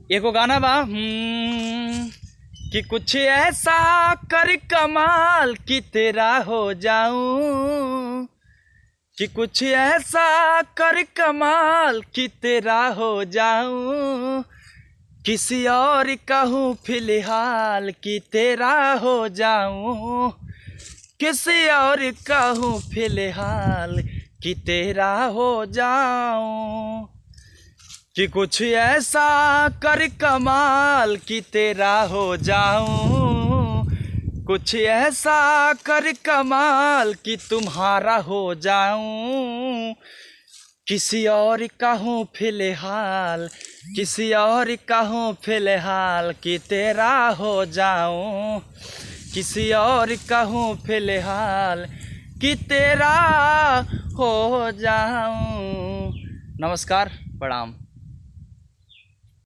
एगो गाना बा कि कुछ ऐसा कर कमाल कि तेरा हो जाऊं, कि कुछ ऐसा कर कमाल कि तेरा हो जाऊं, किसी और कहूँ फिलहाल कि तेरा हो जाऊं, किसी और कहूँ फिलहाल कि तेरा हो जाऊं, कि कुछ ऐसा कर कमाल कि तेरा हो जाऊं, कुछ ऐसा कर कमाल कि तुम्हारा हो जाऊं, किसी और कहूँ फिलहाल, किसी और कहूँ फिलहाल कि तेरा हो जाऊं, किसी और कहूँ फिलहाल कि तेरा हो जाऊं। नमस्कार, प्रणाम।